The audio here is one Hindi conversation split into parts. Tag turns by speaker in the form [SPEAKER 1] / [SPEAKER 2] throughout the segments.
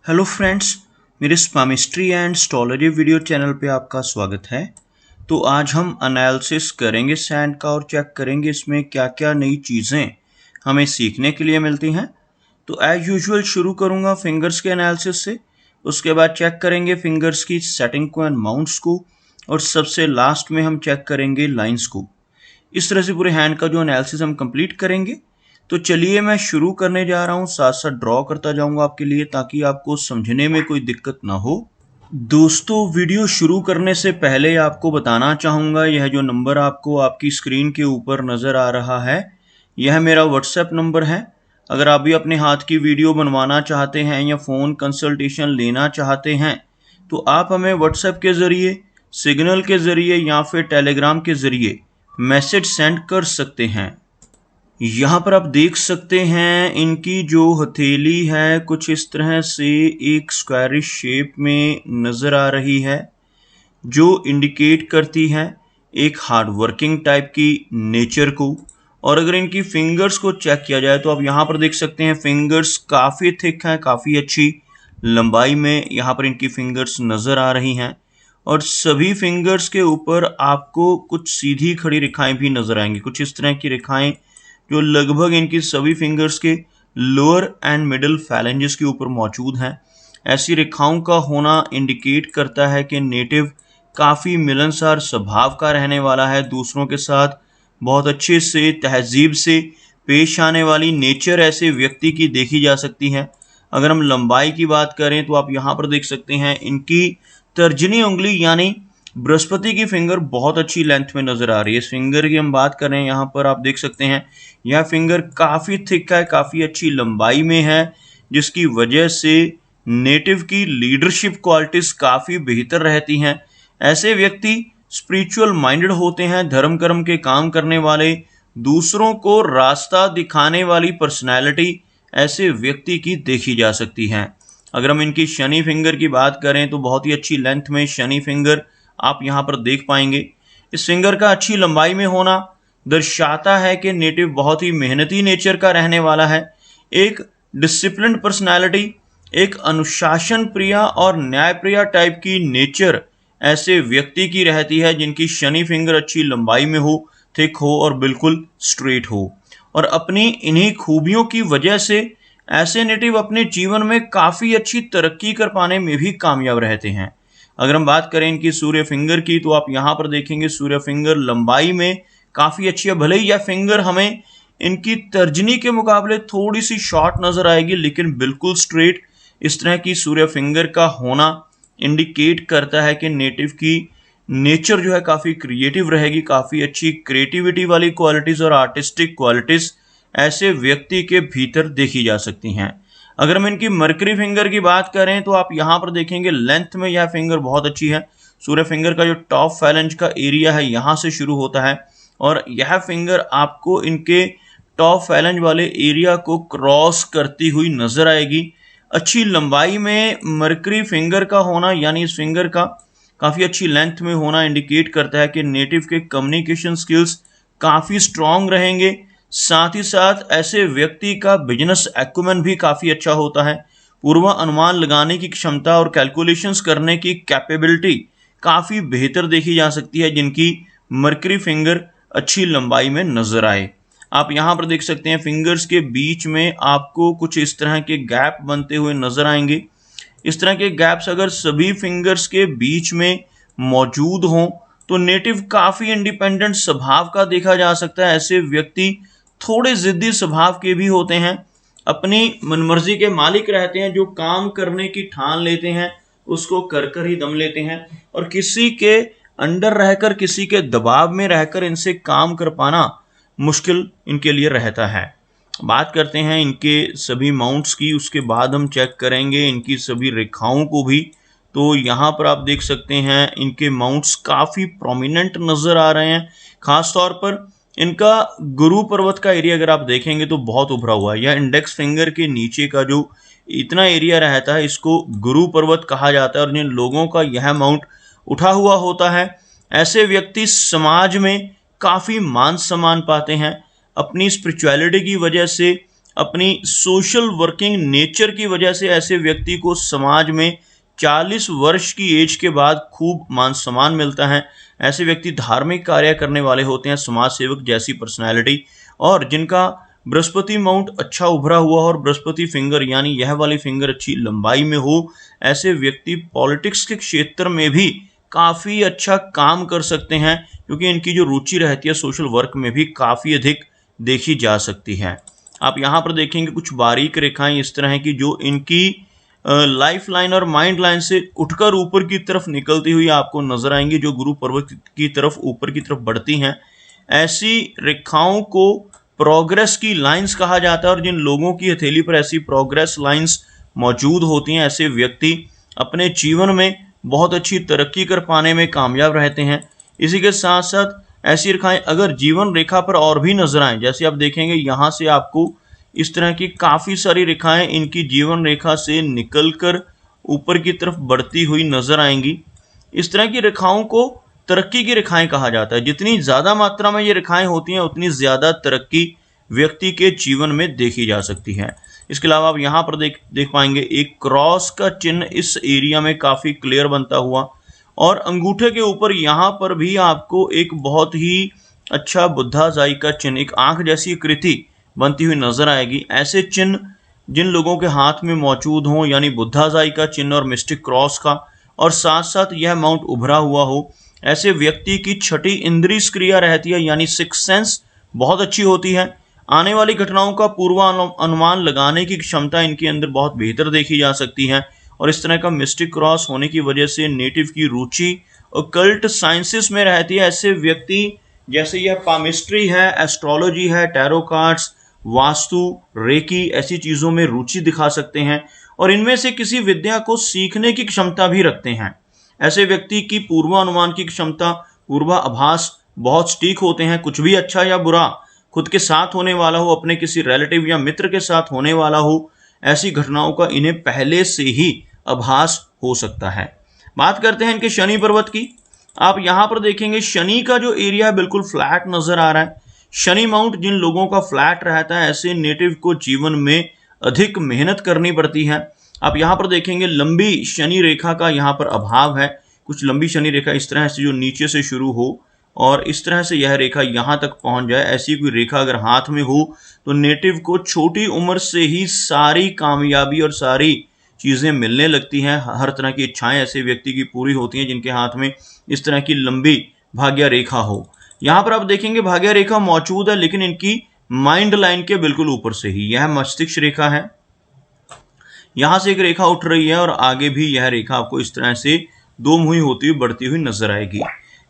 [SPEAKER 1] हेलो फ्रेंड्स, मेरे स्पामिस्ट्री एंड एस्ट्रोलॉजी वीडियो चैनल पे आपका स्वागत है। तो आज हम एनालिसिस करेंगे सैंड का और चेक करेंगे इसमें क्या क्या नई चीज़ें हमें सीखने के लिए मिलती हैं। तो एज यूजुअल शुरू करूंगा फिंगर्स के एनालिसिस से, उसके बाद चेक करेंगे फिंगर्स की सेटिंग को एंड माउंट्स को, और सबसे लास्ट में हम चेक करेंगे लाइंस को। इस तरह से पूरे हैंड का जो एनालिसिस हम कंप्लीट करेंगे। तो चलिए मैं शुरू करने जा रहा हूँ, साथ साथ ड्रॉ करता जाऊंगा आपके लिए ताकि आपको समझने में कोई दिक्कत ना हो। दोस्तों, वीडियो शुरू करने से पहले आपको बताना चाहूँगा, यह जो नंबर आपको आपकी स्क्रीन के ऊपर नज़र आ रहा है, यह मेरा व्हाट्सएप नंबर है। अगर आप भी अपने हाथ की वीडियो बनवाना चाहते हैं या फ़ोन कंसल्टेशन लेना चाहते हैं तो आप हमें व्हाट्सएप के ज़रिए, सिग्नल के ज़रिए या फिर टेलीग्राम के ज़रिए मैसेज सेंड कर सकते हैं। यहाँ पर आप देख सकते हैं इनकी जो हथेली है कुछ इस तरह से एक स्क्वायरिश शेप में नज़र आ रही है, जो इंडिकेट करती है एक हार्ड वर्किंग टाइप की नेचर को। और अगर इनकी फिंगर्स को चेक किया जाए तो आप यहाँ पर देख सकते हैं फिंगर्स काफ़ी थिक हैं, काफ़ी अच्छी लंबाई में यहाँ पर इनकी फिंगर्स नज़र आ रही हैं। और सभी फिंगर्स के ऊपर आपको कुछ सीधी खड़ी रेखाएं भी नज़र आएंगी, कुछ इस तरह की रेखाएं जो लगभग इनकी सभी फिंगर्स के लोअर एंड मिडिल फैलेंजेस के ऊपर मौजूद हैं। ऐसी रेखाओं का होना इंडिकेट करता है कि नेटिव काफ़ी मिलनसार स्वभाव का रहने वाला है, दूसरों के साथ बहुत अच्छे से तहजीब से पेश आने वाली नेचर ऐसे व्यक्ति की देखी जा सकती है। अगर हम लंबाई की बात करें तो आप यहाँ पर देख सकते हैं इनकी तर्जनी उंगली यानी बृहस्पति की फिंगर बहुत अच्छी लेंथ में नज़र आ रही है। इस फिंगर की हम बात करें, यहाँ पर आप देख सकते हैं यह फिंगर काफ़ी थिक है, काफ़ी अच्छी लंबाई में है, जिसकी वजह से नेटिव की लीडरशिप क्वालिटीज़ काफ़ी बेहतर रहती हैं। ऐसे व्यक्ति स्पिरिचुअल माइंडेड होते हैं, धर्म कर्म के काम करने वाले, दूसरों को रास्ता दिखाने वाली पर्सनैलिटी ऐसे व्यक्ति की देखी जा सकती है। अगर हम इनकी शनि फिंगर की बात करें तो बहुत ही अच्छी लेंथ में शनि फिंगर आप यहाँ पर देख पाएंगे। इस फिंगर का अच्छी लंबाई में होना दर्शाता है कि नेटिव बहुत ही मेहनती नेचर का रहने वाला है, एक डिसिप्लिन पर्सनैलिटी, एक अनुशासन प्रिया और न्याय प्रिया टाइप की नेचर ऐसे व्यक्ति की रहती है जिनकी शनि फिंगर अच्छी लंबाई में हो, थिक हो और बिल्कुल स्ट्रेट हो। और अपनी इन्हीं खूबियों की वजह से ऐसे नेटिव अपने जीवन में काफ़ी अच्छी तरक्की कर पाने में भी कामयाब रहते हैं। अगर हम बात करें इनकी सूर्य फिंगर की तो आप यहाँ पर देखेंगे सूर्य फिंगर लंबाई में काफ़ी अच्छी है। भले ही यह फिंगर हमें इनकी तर्जनी के मुकाबले थोड़ी सी शॉर्ट नज़र आएगी, लेकिन बिल्कुल स्ट्रेट इस तरह की सूर्य फिंगर का होना इंडिकेट करता है कि नेटिव की नेचर जो है काफ़ी क्रिएटिव रहेगी, काफ़ी अच्छी क्रिएटिविटी वाली क्वालिटीज़ और आर्टिस्टिक क्वालिटीज़ ऐसे व्यक्ति के भीतर देखी जा सकती हैं। अगर हम इनकी मरकरी फिंगर की बात करें तो आप यहाँ पर देखेंगे लेंथ में यह फिंगर बहुत अच्छी है। सूर्य फिंगर का जो टॉप फैलेंज का एरिया है यहाँ से शुरू होता है और यह फिंगर आपको इनके टॉप फैलेंज वाले एरिया को क्रॉस करती हुई नजर आएगी। अच्छी लंबाई में मरकरी फिंगर का होना यानी इस फिंगर का काफ़ी अच्छी लेंथ में होना इंडिकेट करता है कि नेटिव के कम्युनिकेशन स्किल्स काफ़ी स्ट्रॉन्ग रहेंगे। साथ ही साथ ऐसे व्यक्ति का बिजनेस एक्यूमेन भी काफ़ी अच्छा होता है। पूर्व अनुमान लगाने की क्षमता और कैलकुलेशंस करने की कैपेबिलिटी काफ़ी बेहतर देखी जा सकती है जिनकी मरकरी फिंगर अच्छी लंबाई में नज़र आए। आप यहाँ पर देख सकते हैं फिंगर्स के बीच में आपको कुछ इस तरह के गैप बनते हुए नज़र आएंगे। इस तरह के गैप्स अगर सभी फिंगर्स के बीच में मौजूद हों तो नेटिव काफ़ी इंडिपेंडेंट स्वभाव का देखा जा सकता है। ऐसे व्यक्ति थोड़े ज़िद्दी स्वभाव के भी होते हैं, अपनी मनमर्जी के मालिक रहते हैं, जो काम करने की ठान लेते हैं उसको कर कर ही दम लेते हैं और किसी के अंडर रहकर, किसी के दबाव में रहकर इनसे काम कर पाना मुश्किल इनके लिए रहता है। बात करते हैं इनके सभी माउंट्स की, उसके बाद हम चेक करेंगे इनकी सभी रेखाओं को भी। तो यहाँ पर आप देख सकते हैं इनके माउंट्स काफ़ी प्रोमिनेंट नज़र आ रहे हैं। ख़ास तौर पर इनका गुरु पर्वत का एरिया अगर आप देखेंगे तो बहुत उभरा हुआ है। यह इंडेक्स फिंगर के नीचे का जो इतना एरिया रहता है इसको गुरु पर्वत कहा जाता है और जिन लोगों का यह माउंट उठा हुआ होता है ऐसे व्यक्ति समाज में काफ़ी मान सम्मान पाते हैं। अपनी स्पिरिचुअलिटी की वजह से, अपनी सोशल वर्किंग नेचर की वजह से ऐसे व्यक्ति को समाज में 40 वर्ष की एज के बाद खूब मान सम्मान मिलता है। ऐसे व्यक्ति धार्मिक कार्य करने वाले होते हैं, समाज सेवक जैसी पर्सनैलिटी, और जिनका बृहस्पति माउंट अच्छा उभरा हुआ और बृहस्पति फिंगर यानी यह वाली फिंगर अच्छी लंबाई में हो, ऐसे व्यक्ति पॉलिटिक्स के क्षेत्र में भी काफ़ी अच्छा काम कर सकते हैं, क्योंकि इनकी जो रुचि रहती है सोशल वर्क में भी काफ़ी अधिक देखी जा सकती है। आप यहाँ पर देखेंगे कुछ बारीक रेखाएं इस तरह की जो इनकी लाइफ लाइन और माइंड लाइन से उठकर ऊपर की तरफ निकलती हुई आपको नजर आएंगी, जो गुरु पर्वत की तरफ ऊपर की तरफ बढ़ती हैं। ऐसी रेखाओं को प्रोग्रेस की लाइंस कहा जाता है, और जिन लोगों की हथेली पर ऐसी प्रोग्रेस लाइंस मौजूद होती हैं, ऐसे व्यक्ति अपने जीवन में बहुत अच्छी तरक्की कर पाने में कामयाब रहते हैं। इसी के साथ साथ ऐसी रेखाएं अगर जीवन रेखा पर और भी नजर आए, जैसे आप देखेंगे यहाँ से आपको इस तरह की काफ़ी सारी रेखाएं इनकी जीवन रेखा से निकलकर ऊपर की तरफ बढ़ती हुई नजर आएंगी। इस तरह की रेखाओं को तरक्की की रेखाएं कहा जाता है। जितनी ज़्यादा मात्रा में ये रेखाएं होती हैं उतनी ज़्यादा तरक्की व्यक्ति के जीवन में देखी जा सकती है। इसके अलावा आप यहाँ पर देख पाएंगे एक क्रॉस का चिन्ह इस एरिया में काफ़ी क्लियर बनता हुआ, और अंगूठे के ऊपर यहाँ पर भी आपको एक बहुत ही अच्छा बुद्धाजाई का चिन्ह, एक आंख जैसी आकृति बनती हुई नजर आएगी। ऐसे चिन्ह जिन लोगों के हाथ में मौजूद हों, यानी बुद्धाजाई का चिन्ह और मिस्टिक क्रॉस का, और साथ साथ यह माउंट उभरा हुआ हो, ऐसे व्यक्ति की छठी इंद्रिय क्रिया रहती है, यानी सिक्स सेंस बहुत अच्छी होती है। आने वाली घटनाओं का पूर्वानुमान लगाने की क्षमता इनके अंदर बहुत बेहतर देखी जा सकती है, और इस तरह का मिस्टिक क्रॉस होने की वजह से नेटिव की रुचि ओकल्ट साइंसेस में रहती है। ऐसे व्यक्ति जैसे यह पामिस्ट्री है, एस्ट्रोलॉजी है, टैरो कार्ड्स, वास्तु, रेकी, ऐसी चीज़ों में रुचि दिखा सकते हैं, और इनमें से किसी विद्या को सीखने की क्षमता भी रखते हैं। ऐसे व्यक्ति की पूर्वानुमान की क्षमता, पूर्वाभास बहुत सटीक होते हैं। कुछ भी अच्छा या बुरा खुद के साथ होने वाला हो, अपने किसी रिलेटिव या मित्र के साथ होने वाला हो, ऐसी घटनाओं का इन्हें पहले से ही आभास हो सकता है। बात करते हैं इनके शनि पर्वत की। आप यहाँ पर देखेंगे शनि का जो एरिया है बिल्कुल फ्लैट नजर आ रहा है। शनि माउंट जिन लोगों का फ्लैट रहता है, ऐसे नेटिव को जीवन में अधिक मेहनत करनी पड़ती है। आप यहाँ पर देखेंगे लंबी शनि रेखा का यहाँ पर अभाव है। कुछ लंबी शनि रेखा इस तरह से जो नीचे से शुरू हो और इस तरह से यह रेखा यहाँ तक पहुँच जाए, ऐसी कोई रेखा अगर हाथ में हो तो नेटिव को छोटी उम्र से ही सारी कामयाबी और सारी चीज़ें मिलने लगती हैं। हर तरह की इच्छाएं ऐसे व्यक्ति की पूरी होती हैं जिनके हाथ में इस तरह की लंबी भाग्य रेखा हो। यहाँ पर आप देखेंगे भाग्य रेखा मौजूद है, लेकिन इनकी माइंड लाइन के बिल्कुल ऊपर से ही यह मस्तिष्क रेखा है। यहाँ से एक रेखा उठ रही है और आगे भी यह रेखा आपको इस तरह से दो मुही होती हुई बढ़ती हुई नजर आएगी।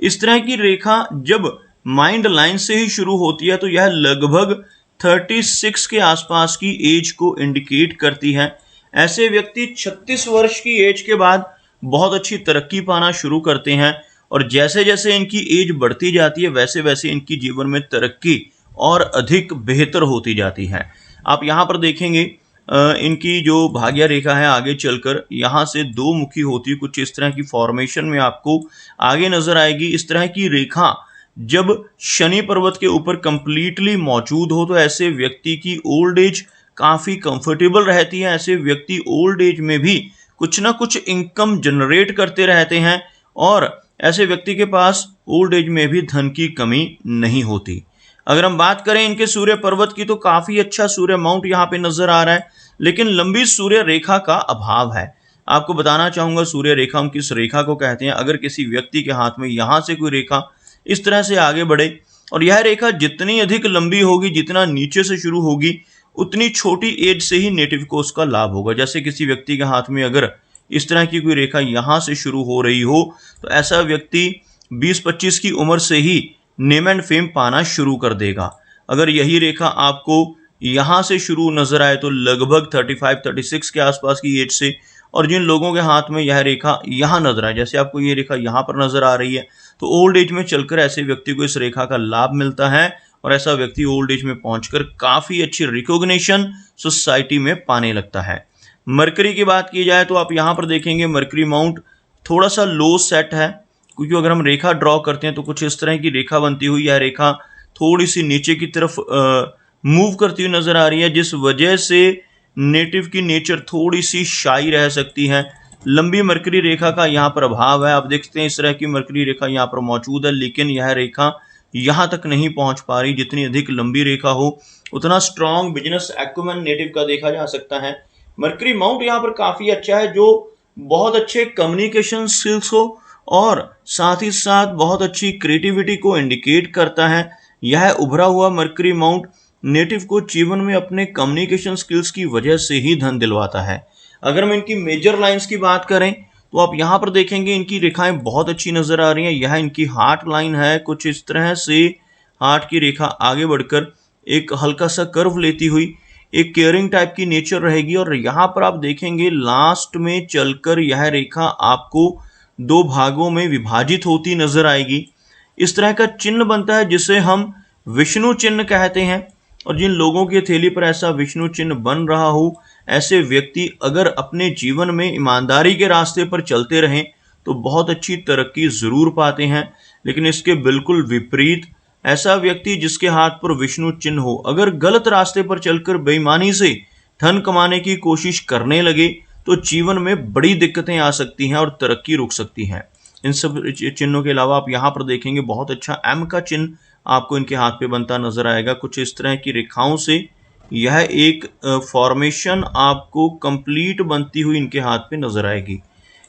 [SPEAKER 1] इस तरह की रेखा जब माइंड लाइन से ही शुरू होती है तो यह लगभग 36 के आसपास की एज को इंडिकेट करती है। ऐसे व्यक्ति 36 वर्ष की एज के बाद बहुत अच्छी तरक्की पाना शुरू करते हैं, और जैसे जैसे इनकी एज बढ़ती जाती है वैसे वैसे इनकी जीवन में तरक्की और अधिक बेहतर होती जाती है। आप यहाँ पर देखेंगे इनकी जो भाग्य रेखा है आगे चलकर यहाँ से दो मुखी होती है, कुछ इस तरह की फॉर्मेशन में आपको आगे नजर आएगी। इस तरह की रेखा जब शनि पर्वत के ऊपर कंप्लीटली मौजूद हो तो ऐसे व्यक्ति की ओल्ड एज काफ़ी कंफर्टेबल रहती है। ऐसे व्यक्ति ओल्ड एज में भी कुछ ना कुछ इनकम जनरेट करते रहते हैं, और ऐसे व्यक्ति के पास ओल्ड एज में भी धन की कमी नहीं होती। अगर हम बात करें इनके सूर्य पर्वत की तो काफ़ी अच्छा सूर्य माउंट यहाँ पे नजर आ रहा है, लेकिन लंबी सूर्य रेखा का अभाव है। आपको बताना चाहूँगा सूर्य रेखा हम किस रेखा को कहते हैं। अगर किसी व्यक्ति के हाथ में यहाँ से कोई रेखा इस तरह से आगे बढ़े और यह रेखा जितनी अधिक लंबी होगी, जितना नीचे से शुरू होगी, उतनी छोटी एज से ही नेटिव को उसका लाभ होगा। जैसे किसी व्यक्ति के हाथ में अगर इस तरह की कोई रेखा यहाँ से शुरू हो रही हो तो ऐसा व्यक्ति 20-25 की उम्र से ही नेम एंड फेम पाना शुरू कर देगा। अगर यही रेखा आपको यहाँ से शुरू नजर आए तो लगभग 35-36 के आसपास की एज से, और जिन लोगों के हाथ में यह रेखा यहाँ नजर आए, जैसे आपको ये रेखा यहाँ पर नजर आ रही है, तो ओल्ड एज में चलकर ऐसे व्यक्ति को इस रेखा का लाभ मिलता है, और ऐसा व्यक्ति ओल्ड एज में पहुंचकर काफ़ी अच्छी रिकॉग्निशन सोसाइटी में पाने लगता है। मरकरी की बात की जाए तो आप यहाँ पर देखेंगे मरकरी माउंट थोड़ा सा लो सेट है, क्योंकि अगर हम रेखा ड्रॉ करते हैं तो कुछ इस तरह की रेखा बनती हुई, यह रेखा थोड़ी सी नीचे की तरफ मूव करती हुई नजर आ रही है, जिस वजह से नेटिव की नेचर थोड़ी सी शाई रह सकती है। लंबी मरकरी रेखा का यहाँ पर अभाव है। आप देखते हैं इस तरह की मरकरी रेखा यहाँ पर मौजूद है, लेकिन यह रेखा यहाँ तक नहीं पहुंच पा रही। जितनी अधिक लंबी रेखा हो उतना स्ट्रॉन्ग बिजनेस एक्यूमेन नेटिव का देखा जा सकता है। मरकरी माउंट यहाँ पर काफी अच्छा है, जो बहुत अच्छे कम्युनिकेशन स्किल्स हो और साथ ही साथ बहुत अच्छी क्रिएटिविटी को इंडिकेट करता है। यह उभरा हुआ मरकरी माउंट नेटिव को जीवन में अपने कम्युनिकेशन स्किल्स की वजह से ही धन दिलवाता है। अगर हम इनकी मेजर लाइंस की बात करें तो आप यहाँ पर देखेंगे इनकी रेखाएं बहुत अच्छी नजर आ रही हैं। यह इनकी हार्ट लाइन है, कुछ इस तरह से हार्ट की रेखा आगे बढ़कर एक हल्का सा कर्व लेती हुई एक केयरिंग टाइप की नेचर रहेगी। और यहाँ पर आप देखेंगे लास्ट में चलकर यह रेखा आपको दो भागों में विभाजित होती नजर आएगी। इस तरह का चिन्ह बनता है जिसे हम विष्णु चिन्ह कहते हैं। और जिन लोगों की हथेली पर ऐसा विष्णु चिन्ह बन रहा हो, ऐसे व्यक्ति अगर अपने जीवन में ईमानदारी के रास्ते पर चलते रहें तो बहुत अच्छी तरक्की जरूर पाते हैं। लेकिन इसके बिल्कुल विपरीत ऐसा व्यक्ति जिसके हाथ पर विष्णु चिन्ह हो, अगर गलत रास्ते पर चलकर बेईमानी से धन कमाने की कोशिश करने लगे तो जीवन में बड़ी दिक्कतें आ सकती हैं और तरक्की रुक सकती है। इन सब चिन्हों के अलावा आप यहाँ पर देखेंगे बहुत अच्छा एम का चिन्ह आपको इनके हाथ पे बनता नजर आएगा। कुछ इस तरह की रेखाओं से यह एक फॉर्मेशन आपको कंप्लीट बनती हुई इनके हाथ पे नजर आएगी।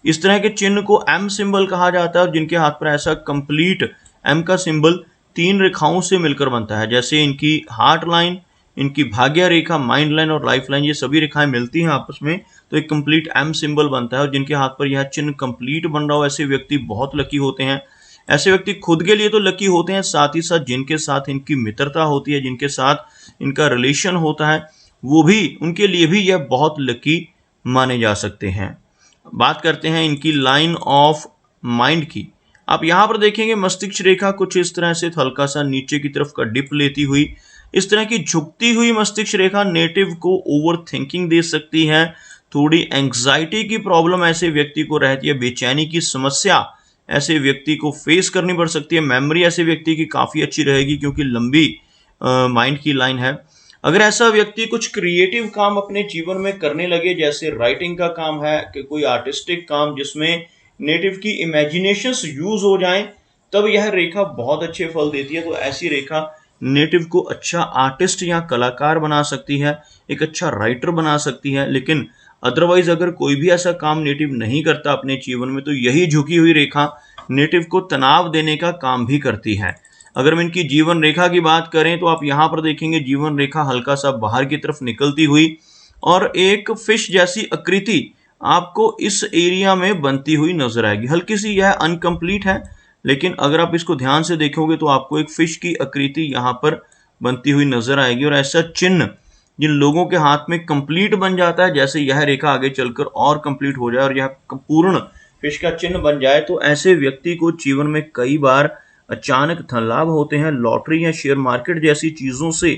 [SPEAKER 1] इस तरह के चिन्ह को एम सिंबल कहा जाता है और जिनके हाथ पर ऐसा कंप्लीट एम का सिंबल 3 रेखाओं से मिलकर बनता है, जैसे इनकी हार्ट लाइन, इनकी भाग्य रेखा, माइंड लाइन और लाइफ लाइन, ये सभी रेखाएं मिलती हैं आपस में तो एक कंप्लीट एम सिंबल बनता है। और जिनके हाथ पर यह चिन्ह कंप्लीट बन रहा हो ऐसे व्यक्ति बहुत लकी होते हैं। ऐसे व्यक्ति खुद के लिए तो लकी होते हैं, साथ ही साथ जिनके साथ इनकी मित्रता होती है, जिनके साथ इनका रिलेशन होता है, वो भी उनके लिए भी यह बहुत लकी माने जा सकते हैं। बात करते हैं इनकी लाइन ऑफ माइंड की। आप यहाँ पर देखेंगे मस्तिष्क रेखा कुछ इस तरह से हल्का सा नीचे की तरफ का डिप लेती हुई, इस तरह की झुकती हुई मस्तिष्क रेखा नेटिव को ओवर थिंकिंग दे सकती है। थोड़ी एंग्जाइटी की प्रॉब्लम ऐसे व्यक्ति को रहती है, बेचैनी की समस्या ऐसे व्यक्ति को फेस करनी पड़ सकती है। मेमोरी ऐसे व्यक्ति की काफ़ी अच्छी रहेगी क्योंकि लंबी माइंड की लाइन है। अगर ऐसा व्यक्ति कुछ क्रिएटिव काम अपने जीवन में करने लगे, जैसे राइटिंग का काम है कि कोई आर्टिस्टिक काम जिसमें नेटिव की इमेजिनेशंस यूज हो जाएं, तब यह रेखा बहुत अच्छे फल देती है। तो ऐसी रेखा नेटिव को अच्छा आर्टिस्ट या कलाकार बना सकती है, एक अच्छा राइटर बना सकती है। लेकिन अदरवाइज अगर कोई भी ऐसा काम नेटिव नहीं करता अपने जीवन में तो यही झुकी हुई रेखा नेटिव को तनाव देने का काम भी करती है। अगर हम इनकी जीवन रेखा की बात करें तो आप यहाँ पर देखेंगे जीवन रेखा हल्का सा बाहर की तरफ निकलती हुई और एक फिश जैसी आकृति आपको इस एरिया में बनती हुई नजर आएगी। हल्की सी यह अनकम्प्लीट है, लेकिन अगर आप इसको ध्यान से देखोगे तो आपको एक फिश की आकृति यहाँ पर बनती हुई नजर आएगी। और ऐसा चिन्ह जिन लोगों के हाथ में कंप्लीट बन जाता है, जैसे यह रेखा आगे चलकर और कंप्लीट हो जाए और यह पूर्ण फिश का चिन्ह बन जाए, तो ऐसे व्यक्ति को जीवन में कई बार अचानक धन लाभ होते हैं। लॉटरी या शेयर मार्केट जैसी चीजों से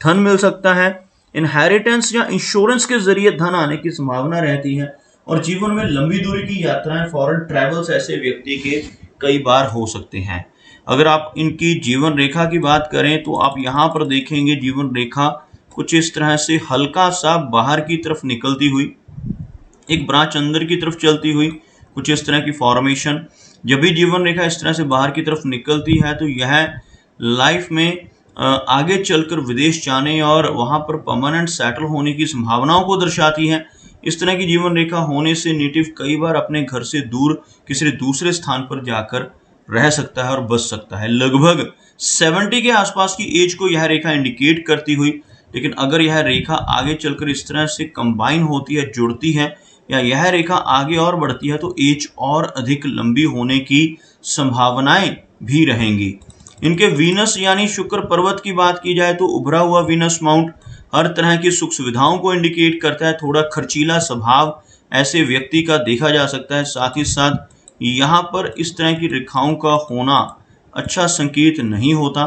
[SPEAKER 1] धन मिल सकता है। इनहेरिटेंस या इंश्योरेंस के जरिए धन आने की संभावना रहती है। और जीवन में लंबी दूरी की यात्राएं, फॉरेन ट्रैवल्स ऐसे व्यक्ति के कई बार हो सकते हैं। अगर आप इनकी जीवन रेखा की बात करें तो आप यहाँ पर देखेंगे जीवन रेखा कुछ इस तरह से हल्का सा बाहर की तरफ निकलती हुई, एक ब्रांच अंदर की तरफ चलती हुई, कुछ इस तरह की फॉर्मेशन। जब भी जीवन रेखा इस तरह से बाहर की तरफ निकलती है तो यह लाइफ में आगे चलकर विदेश जाने और वहां पर परमानेंट सेटल होने की संभावनाओं को दर्शाती है। इस तरह की जीवन रेखा होने से नेटिव कई बार अपने घर से दूर किसी दूसरे स्थान पर जाकर रह सकता है और बच सकता है। लगभग 70 के आसपास की एज को यह रेखा इंडिकेट करती हुई, लेकिन अगर यह रेखा आगे चलकर इस तरह से कंबाइन होती है, जुड़ती है, या यह रेखा आगे और बढ़ती है तो एज और अधिक लंबी होने की संभावनाएं भी रहेंगी। इनके वीनस यानी शुक्र पर्वत की बात की जाए तो उभरा हुआ वीनस माउंट हर तरह की सुख सुविधाओं को इंडिकेट करता है। थोड़ा खर्चीला स्वभाव ऐसे व्यक्ति का देखा जा सकता है। साथ ही साथ यहाँ पर इस तरह की रेखाओं का होना अच्छा संकेत नहीं होता।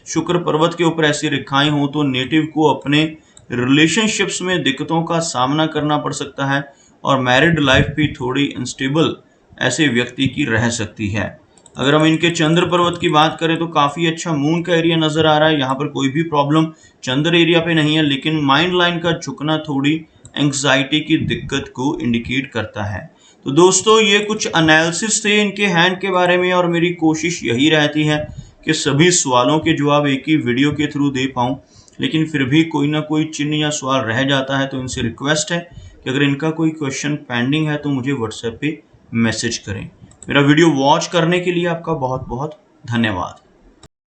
[SPEAKER 1] शुक्र पर्वत के ऊपर ऐसी रेखाएं हो तो नेटिव को अपने रिलेशनशिप्स में दिक्कतों का सामना करना पड़ सकता है और मैरिड लाइफ भी थोड़ी अनस्टेबल ऐसे व्यक्ति की रह सकती है। अगर हम इनके चंद्र पर्वत की बात करें तो काफ़ी अच्छा मून का एरिया नज़र आ रहा है। यहाँ पर कोई भी प्रॉब्लम चंद्र एरिया पे नहीं है, लेकिन माइंड लाइन का झुकना थोड़ी एंग्जाइटी की दिक्कत को इंडिकेट करता है। तो दोस्तों ये कुछ एनालिसिस थे इनके हैंड के बारे में, और मेरी कोशिश यही रहती है कि सभी सवालों के जवाब एक ही वीडियो के थ्रू दे पाऊँ, लेकिन फिर भी कोई ना कोई चिन्ह या सवाल रह जाता है। तो इनसे रिक्वेस्ट है कि अगर इनका कोई क्वेश्चन पेंडिंग है तो मुझे व्हाट्सएप पे मैसेज करें। मेरा वीडियो वॉच करने के लिए आपका बहुत बहुत धन्यवाद।